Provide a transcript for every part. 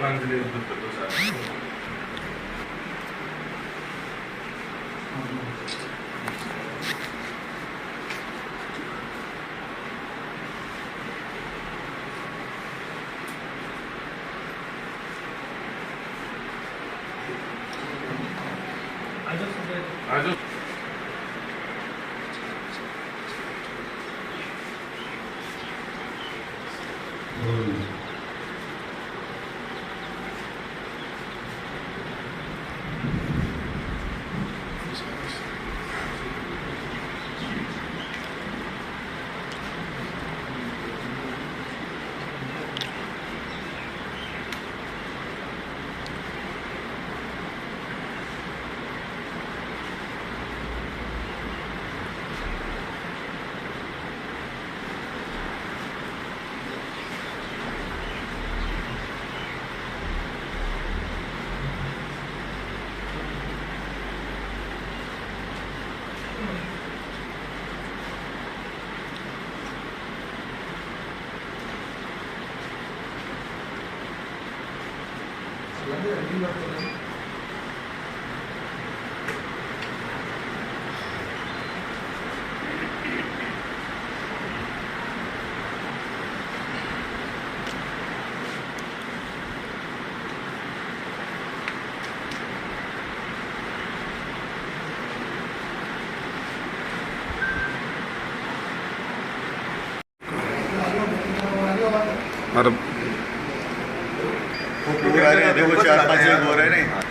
पुष्पांजलि अर्पित कर दो सर। आज और देखो 4-5 हो रहे हैं।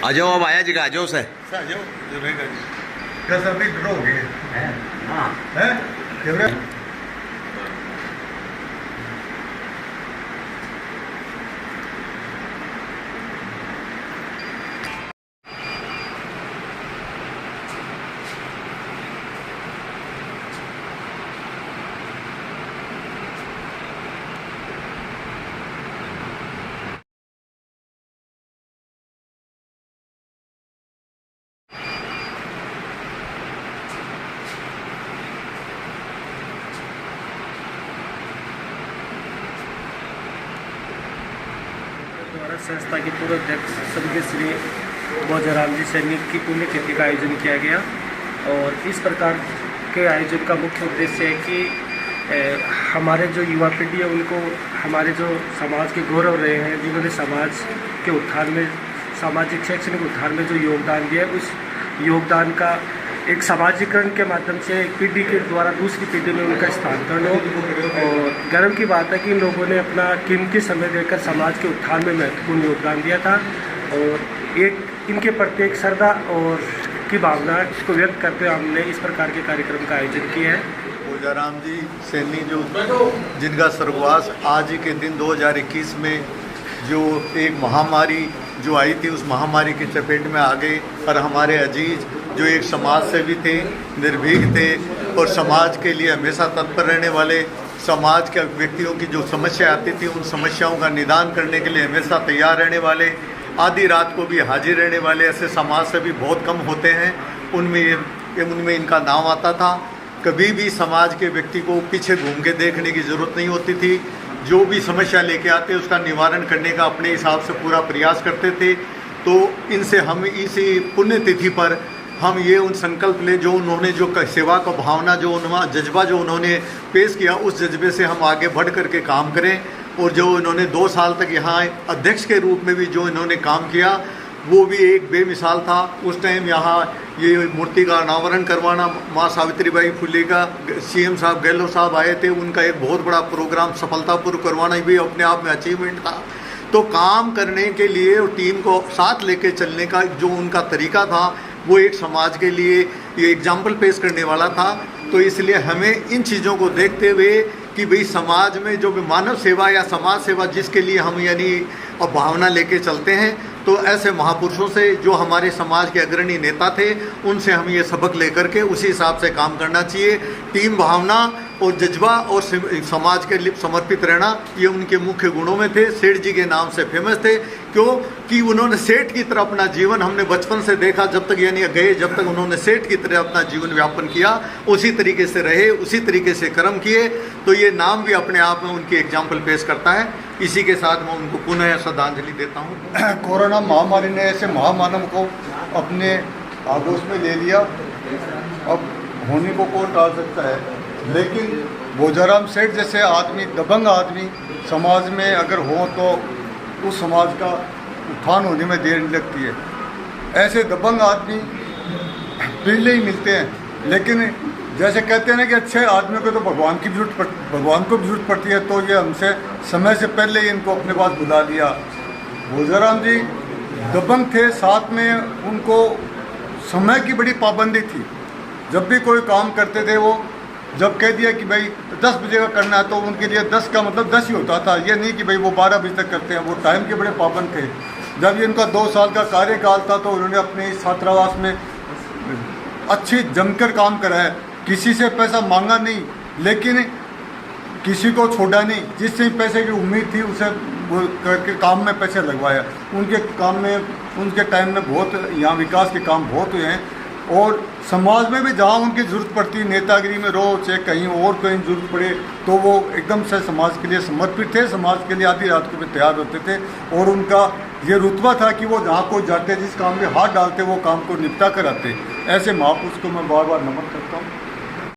आ जाओ, अब आया जी का, आ जाओ सर। आ जाओ जो रहेगा जी। क्या सब भी ड्रो हो गए हैं? हाँ हैं? कैमरा द्वारा संस्था के पूर्व अध्यक्ष स्वर्गीय श्री भोजराम जी सैनी की पुण्यतिथि का आयोजन किया गया। और इस प्रकार के आयोजन का मुख्य उद्देश्य है कि हमारे जो युवा पीढ़ी है उनको हमारे जो समाज के गौरव रहे हैं, जिन्होंने समाज के उत्थान में, सामाजिक शैक्षणिक उत्थान में जो योगदान दिया है, उस योगदान का एक सामाजिकरण के माध्यम से एक पीढ़ी के द्वारा दूसरी पीढ़ी में उनका स्थानांतरण हो। और गर्व की बात है कि इन लोगों ने अपना कीमती समय देकर समाज के उत्थान में महत्वपूर्ण योगदान दिया था। और एक इनके प्रति एक श्रद्धा और की भावना को व्यक्त करते हुए हमने इस प्रकार के कार्यक्रम का आयोजन किया है। भोजाराम जी सैनी जो जिनका स्वर्गवास आज ही के दिन 2021 में जो एक महामारी जो आई थी, उस महामारी की चपेट में आ गए। और हमारे अजीज जो एक समाज सेवी थे, निर्भीक थे और समाज के लिए हमेशा तत्पर रहने वाले, समाज के व्यक्तियों की जो समस्या आती थी उन समस्याओं का निदान करने के लिए हमेशा तैयार रहने वाले, आधी रात को भी हाजिर रहने वाले ऐसे समाज सेवी बहुत कम होते हैं। उनमें इनका नाम आता था। कभी भी समाज के व्यक्ति को पीछे घूम के देखने की ज़रूरत नहीं होती थी। जो भी समस्या लेके आते उसका निवारण करने का अपने हिसाब से पूरा प्रयास करते थे। तो इनसे हम इसी पुण्यतिथि पर हम ये उन संकल्प ले, जो उन्होंने जो सेवा का भावना, जो उनका जज्बा जो उन्होंने पेश किया, उस जज्बे से हम आगे बढ़ कर के काम करें। और जो इन्होंने 2 साल तक यहाँ अध्यक्ष के रूप में भी जो इन्होंने काम किया वो भी एक बेमिसाल था। उस टाइम यहाँ ये मूर्ति का अनावरण करवाना, माँ सावित्रीबाई फुले का सीएम साहब गहलोत साहब आए थे, उनका एक बहुत बड़ा प्रोग्राम सफलतापूर्वक करवाना भी अपने आप में अचीवमेंट था। तो काम करने के लिए और टीम को साथ लेके चलने का जो उनका तरीका था वो एक समाज के लिए ये एग्जाम्पल पेश करने वाला था। तो इसलिए हमें इन चीज़ों को देखते हुए कि भाई समाज में जो भी मानव सेवा या समाज सेवा जिसके लिए हम यानी भावना लेके चलते हैं तो ऐसे महापुरुषों से, जो हमारे समाज के अग्रणी नेता थे, उनसे हम ये सबक लेकर के उसी हिसाब से काम करना चाहिए। टीम भावना और जज्बा और समाज के लिए समर्पित रहना, ये उनके मुख्य गुणों में थे। सेठ जी के नाम से फेमस थे, क्योंकि उन्होंने सेठ की तरह अपना जीवन, हमने बचपन से देखा जब तक यानी गए, जब तक उन्होंने सेठ की तरह अपना जीवन व्यापन किया, उसी तरीके से रहे, उसी तरीके से कर्म किए। तो ये नाम भी अपने आप में उनकी एग्जाम्पल पेश करता है। इसी के साथ मैं उनको पुनः श्रद्धांजलि देता हूँ। कोरोना महामारी ने ऐसे महामानव को अपने आगोश में ले लिया, अब होने को कौन टाल सकता है। लेकिन भोजाराम सेठ जैसे आदमी, दबंग आदमी समाज में अगर हो तो उस समाज का उत्थान होने में देर नहीं लगती है। ऐसे दबंग आदमी पहले ही मिलते हैं, लेकिन जैसे कहते हैं ना कि अच्छे आदमी को तो भगवान को भी जरूरत पड़ती है, तो ये हमसे समय से पहले ही इनको अपने पास बुला लिया। भोजाराम जी दबंग थे, साथ में उनको समय की बड़ी पाबंदी थी। जब भी कोई काम करते थे, वो जब कह दिया कि भाई 10 बजे का करना है, तो उनके लिए 10 का मतलब 10 ही होता था। ये नहीं कि भाई वो 12 बजे तक करते हैं, वो टाइम के बड़े पाबंद थे। जब ये इनका 2 साल का कार्यकाल था, तो उन्होंने अपने छात्रावास में अच्छी जमकर काम कराया। किसी से पैसा मांगा नहीं, लेकिन किसी को छोड़ा नहीं। जिससे पैसे की उम्मीद थी, उसे वो करके काम में पैसे लगवाया। उनके काम में, उनके टाइम में बहुत यहाँ विकास के काम बहुत हुए हैं। और समाज में भी जहाँ उनकी ज़रूरत पड़ती, नेतागिरी में रहो, चाहे कहीं और कहीं ज़रूरत पड़े, तो वो एकदम से समाज के लिए समर्पित थे। समाज के लिए आधी रात को भी तैयार होते थे। और उनका ये रुतबा था कि वो जहाँ को जाते, जिस काम में हाथ डालते, वो काम को निपटा कर आते। ऐसे महापुरुष को मैं बार बार नमन करता हूँ।